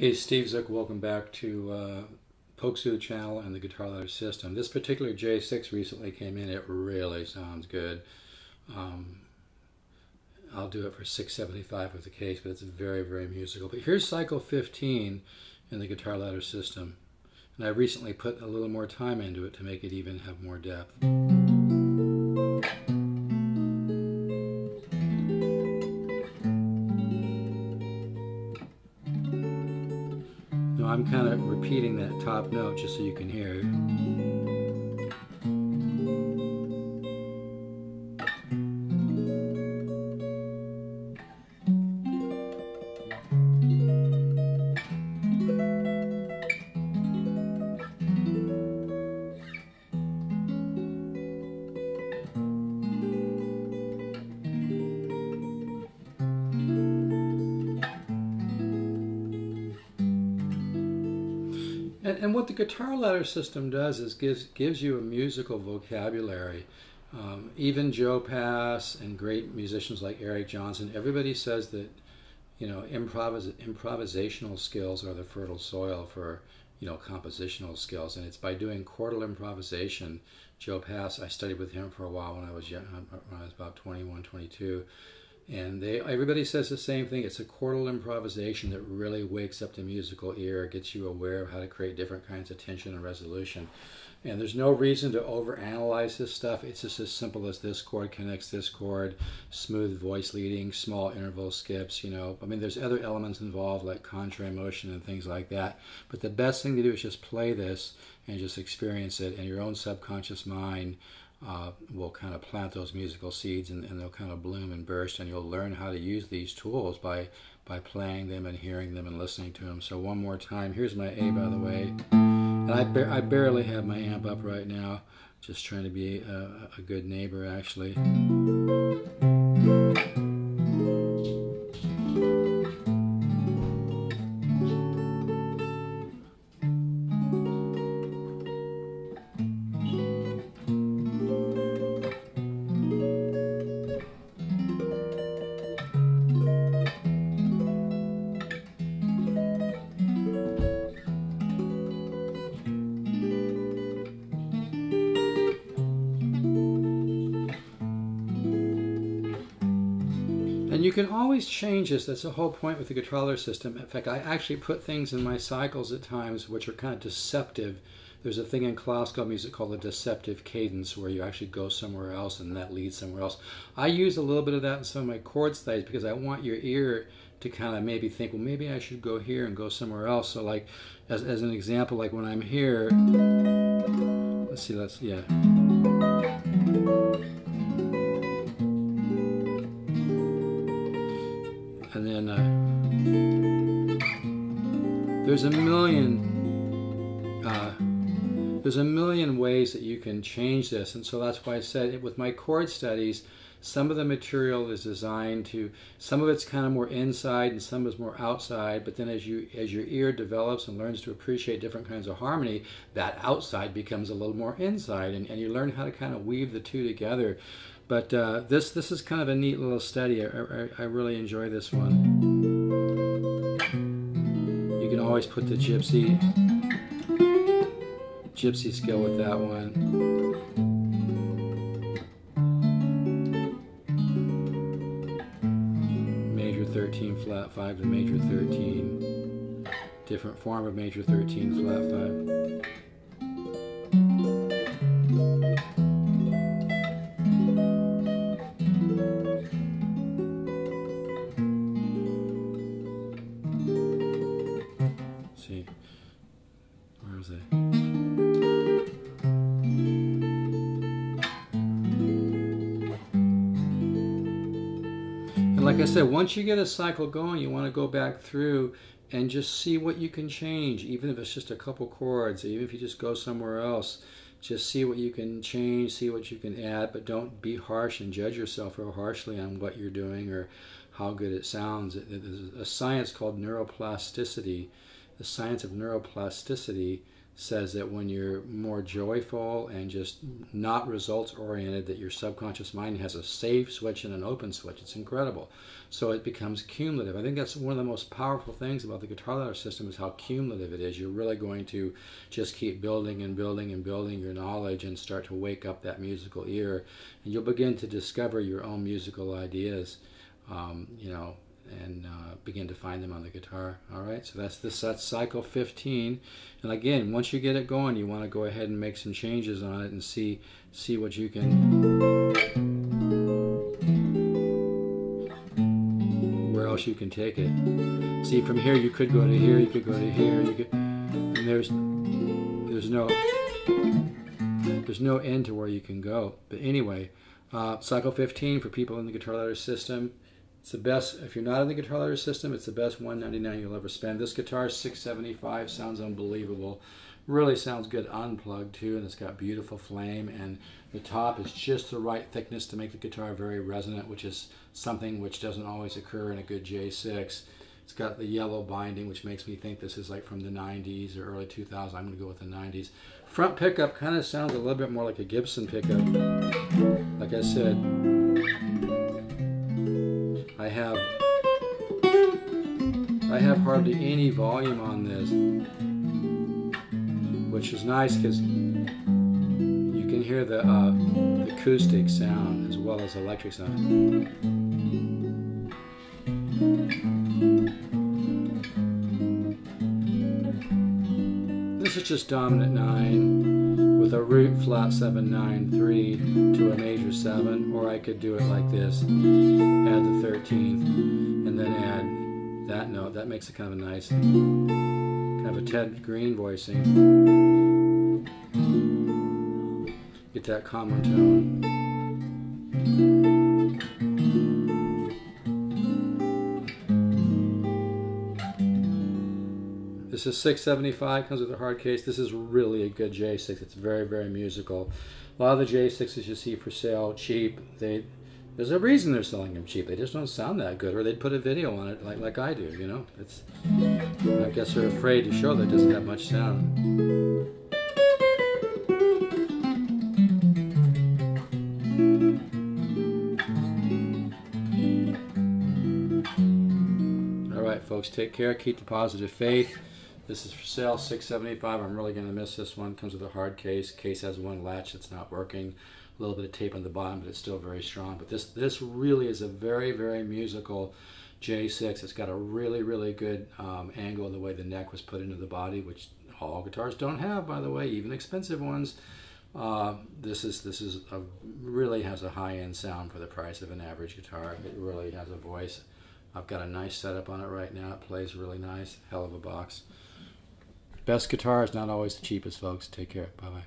Hey, Steve Zook, welcome back to Poksu channel and the Guitar Ladder system. This particular J6 recently came in. It really sounds good. I'll do it for $675 with the case, but it's very, very musical. But here's cycle 15 in the Guitar Ladder system. And I recently put a little more time into it to make it even have more depth. I'm kind of repeating that top note just so you can hear. And what the Guitar Ladder system does is gives you a musical vocabulary. Even Joe Pass and great musicians like Eric Johnson, everybody says that, you know, improvisational skills are the fertile soil for, you know, compositional skills. And it's by doing chordal improvisation. Joe Pass, I studied with him for a while when I was young, when I was about 21, 22. And everybody says the same thing. It's a chordal improvisation that really wakes up the musical ear, gets you aware of how to create different kinds of tension and resolution. And there's no reason to overanalyze this stuff. It's just as simple as this chord connects this chord, smooth voice leading, small interval skips, you know. I mean, there's other elements involved like contrary motion and things like that. But the best thing to do is just play this and just experience it, and your own subconscious mind will kind of plant those musical seeds, and they'll kind of bloom and burst, and you'll learn how to use these tools by playing them and hearing them and listening to them. So one more time, here's my A, by the way, and I barely have my amp up right now, just trying to be a good neighbor actually. And you can always change this. That's the whole point with the Guitar Ladder system. In fact, I actually put things in my cycles at times which are kind of deceptive. There's a thing in classical music called a deceptive cadence where you actually go somewhere else and that leads somewhere else. I use a little bit of that in some of my chord studies because I want your ear to kind of maybe think, well, maybe I should go here and go somewhere else. So like, as an example, like when I'm here, yeah. And then there's a million ways that you can change this, and so that's why I said with my chord studies, some of the material is designed to, some of it's kind of more inside and some is more outside, but then as your ear develops and learns to appreciate different kinds of harmony, that outside becomes a little more inside, and you learn how to kind of weave the two together. But this is kind of a neat little study. I really enjoy this one. You can always put the gypsy scale with that one. Major 13 flat 5 to major 13. Different form of major 13 flat 5. See, where is it? And like I said, once you get a cycle going, you want to go back through and just see what you can change, even if it's just a couple chords, even if you just go somewhere else. Just see what you can change, see what you can add, but don't be harsh and judge yourself real harshly on what you're doing or how good it sounds. There's a science called neuroplasticity, the science of neuroplasticity, says that when you're more joyful and just not results oriented, that your subconscious mind has a save switch and an open switch. It's incredible. So it becomes cumulative. I think that's one of the most powerful things about the guitar ladder system, is how cumulative it is. You're really going to just keep building and building and building your knowledge and start to wake up that musical ear, and you'll begin to discover your own musical ideas, and begin to find them on the guitar. All right, so that's cycle 15. And again, once you get it going, you want to go ahead and make some changes on it and see what you can, where else you can take it. See, from here you could go to here, you could go to here, you could, and there's no end to where you can go. But anyway, cycle 15 for people in the guitar ladder system. It's the best. If you're not in the guitar ladder system, it's the best $199 you'll ever spend. This guitar is $675, sounds unbelievable. Really sounds good unplugged too, and it's got beautiful flame, and the top is just the right thickness to make the guitar very resonant, which is something which doesn't always occur in a good J6. It's got the yellow binding, which makes me think this is like from the 90s or early 2000s. I'm going to go with the 90s. Front pickup kind of sounds a little bit more like a Gibson pickup. Like I said, I have hardly any volume on this, which is nice because you can hear the acoustic sound as well as electric sound. This is just dominant 9 with a root flat 7, 9, 3 to a major 7, or I could do it like this, add the 13th, and then add that note. That makes it kind of a nice, kind of a Ted Green voicing. Get that common tone. This is $675, comes with a hard case. This is really a good J6. It's very, very musical. A lot of the J6s you see for sale cheap, there's a reason they're selling them cheap. They just don't sound that good, or they'd put a video on it like I do, you know. I guess they're afraid to show that it doesn't have much sound. All right, folks, take care. Keep the positive faith. This is for sale, $675. I'm really going to miss this one. Comes with a hard case. Case has one latch that's not working. A little bit of tape on the bottom, but it's still very strong. But this really is a very, very musical J6. It's got a really, really good angle in the way the neck was put into the body, which all guitars don't have, by the way, even expensive ones. This really has a high-end sound for the price of an average guitar. It really has a voice. I've got a nice setup on it right now. It plays really nice. Hell of a box. Best guitar is not always the cheapest, folks. Take care. Bye-bye.